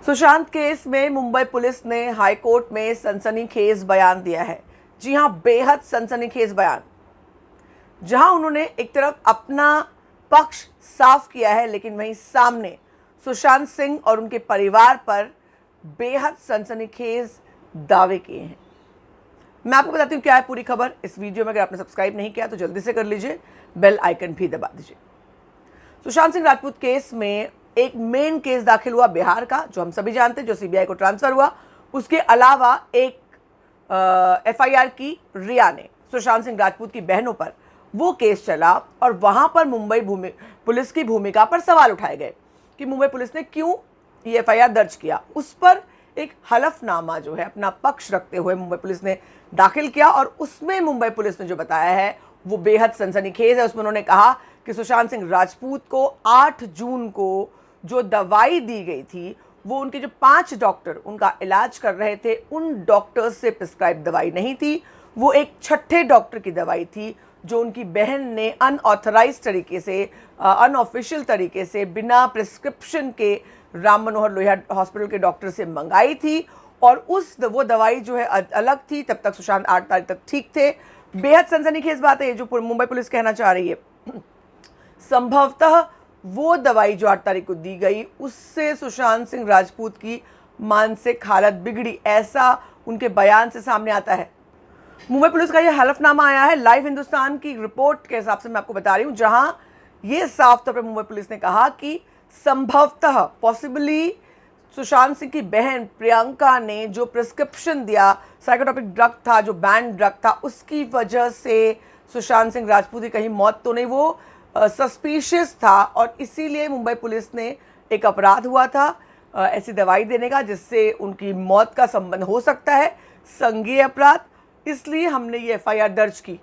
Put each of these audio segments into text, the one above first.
Sushant case में Mumbai police ने high court में सनसनीखेज बयान दिया है। जी हां, बेहद सनसनीखेज बयान, जहां उन्होंने एक तरफ अपना पक्ष साफ किया है, लेकिन वहीं सामने सुशांत सिंह और उनके परिवार पर बेहद सनसनीखेज दावे किए हैं। मैं आपको बताती हूँ क्या है पूरी खबर इस वीडियो में। अगर आपने सब्सक्राइब नहीं किया तो जल्दी से कर लीजिए, बेल आइकन भी दबा दीजिए। सुशांत सिंह राजपूत केस में एक मेन केस दाखिल हुआ बिहार का, जो हम सभी जानते हैं, जो सीबीआई को ट्रांसफर हुआ। उसके अलावा एक एफआईआर की रिया ने सुशांत सिंह राजपूत की बहनों पर, वो केस चला और वहां पर मुंबई पुलिस की भूमिका पर सवाल उठाए गए कि मुंबई पुलिस ने क्यों ये एफआईआर दर्ज किया। उस पर एक हलफनामा जो है अपना पक्ष रखते हुए मुंबई पुलिस ने दाखिल किया, और उसमें मुंबई पुलिस ने जो बताया है वो बेहद सनसनीखेज है। उसमें उन्होंने कहा कि सुशांत सिंह राजपूत को 8 जून को जो दवाई दी गई थी, वो उनके जो 5 डॉक्टर उनका इलाज कर रहे थे, उन डॉक्टर्स से प्रिस्क्राइब दवाई नहीं थी। वो एक छठे डॉक्टर की दवाई थी जो उनकी बहन ने अनऑथराइज तरीके से, अनऑफिशियल तरीके से, बिना प्रिस्क्रिप्शन के राम मनोहर लोहिया हॉस्पिटल के डॉक्टर से मंगाई थी। और वो दवाई जो है अलग थी। तब तक सुशांत 8 तारीख तक ठीक थे। बेहद सनसनीखेज बात है ये जो मुंबई पुलिस कहना चाह रही है। संभवतः वो दवाई जो 8 तारीख को दी गई, उससे सुशांत सिंह राजपूत की मानसिक हालत बिगड़ी, ऐसा उनके बयान से सामने आता है। मुंबई पुलिस का ये हलफनामा आया है लाइव हिंदुस्तान की रिपोर्ट के हिसाब से, मैं आपको बता रही हूं, जहां ये साफ तौर पर मुंबई पुलिस ने कहा कि संभवतः पॉसिबली सुशांत सिंह की बहन प्रियंका ने जो प्रिस्क्रिप्शन दिया, साइकोट्रोपिक ड्रग था, जो बैंड ड्रग था, उसकी वजह से सुशांत सिंह राजपूत की कहीं मौत तो नहीं, वो सस्पिशियस था। और इसीलिए मुंबई पुलिस ने एक अपराध हुआ था ऐसी दवाई देने का, जिससे उनकी मौत का संबंध हो सकता है, संज्ञेय अपराध, इसलिए हमने ये एफआईआर दर्ज की।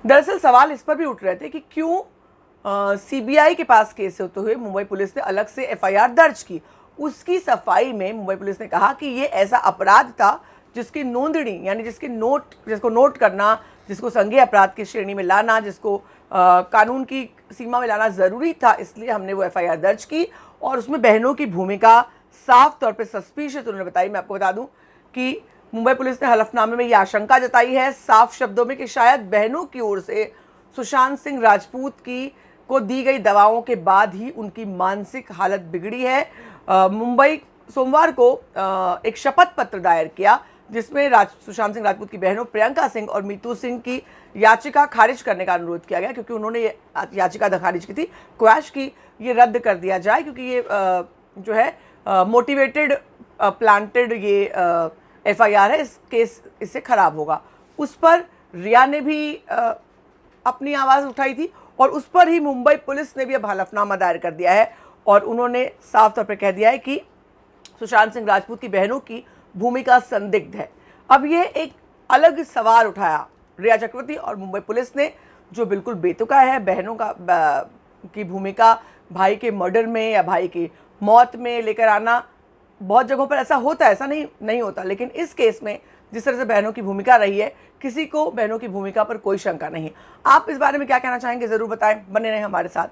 दरअसल सवाल इस पर भी उठ रहे थे कि क्यों सीबीआई के पास केस होते हुए मुंबई पुलिस ने अलग से एफआईआर दर्ज की। उसकी सफाई में मुंबई पुलिस ने कहा कि ये ऐसा अपराध था जिसकी नोंदणी, यानी जिसको नोट करना, जिसको संज्ञेय अपराध की श्रेणी में लाना, जिसको कानून की सीमा में लाना जरूरी था, इसलिए हमने वो एफआईआर दर्ज की। और उसमें बहनों की भूमिका साफ तौर पे सस्पिशियस उन्होंने बताई। मैं आपको बता दूं कि मुंबई पुलिस ने हलफनामे में ये आशंका जताई है साफ शब्दों में कि शायद बहनों की ओर से सुशांत सिंह राजपूत को दी गई दवाओं के बाद ही उनकी मानसिक हालत बिगड़ी है। मुंबई सोमवार को एक शपथ पत्र दायर किया, जिसमें सुशांत सिंह राजपूत की बहनों प्रियंका सिंह और मीतू सिंह की याचिका खारिज करने का अनुरोध किया गया, क्योंकि उन्होंने ये याचिका खारिज की थी, क्वैश की, ये रद्द कर दिया जाए, क्योंकि ये जो है मोटिवेटेड प्लांटेड ये एफआईआर है, इस केस इससे खराब होगा। उस पर रिया ने भी अपनी आवाज़ उठाई थी, और उस पर ही मुंबई पुलिस ने भी अब हलफनामा दायर कर दिया है, और उन्होंने साफ तौर पर कह दिया है कि सुशांत सिंह राजपूत की बहनों की भूमिका संदिग्ध है। अब ये एक अलग सवाल उठाया रिया चक्रवर्ती और मुंबई पुलिस ने, जो बिल्कुल बेतुका है। बहनों की भूमिका भाई के मर्डर में या भाई की मौत में लेकर आना, बहुत जगहों पर ऐसा होता है, ऐसा नहीं होता, लेकिन इस केस में जिस तरह से बहनों की भूमिका रही है, किसी को बहनों की भूमिका पर कोई शंका नहीं। आप इस बारे में क्या कहना चाहेंगे, जरूर बताएं, बने रहें हमारे साथ।